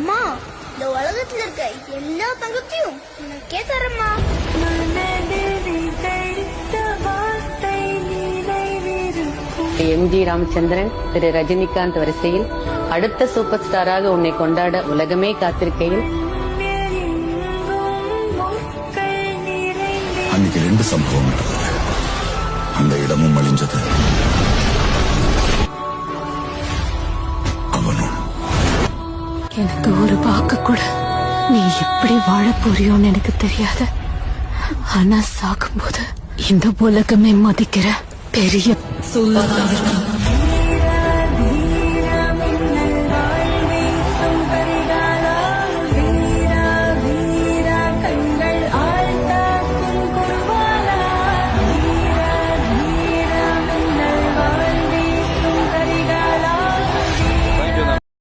அம்மா, இந்த உலகத்துல இருக்க எல்லா தங்கத்தையும் உனக்கே தரமா. எம்ஜி ராமச்சந்திரன், திரு ரஜினிகாந்த் வரிசையில் அடுத்த சூப்பர் ஸ்டாராக உன்னை கொண்டாட உலகமே காத்திருக்கையில் அன்னைக்கு 2 சம்பவம் நடந்தது. அந்த இடமும் அழிஞ்சது, அவனும். எனக்கு ஒரு வாக்கு கூட நீ எப்படி வாழ போறியோன்னு எனக்கு தெரியாது. ஆனா சாகும்போது இந்த உலகமே மதிக்கிற பெரிய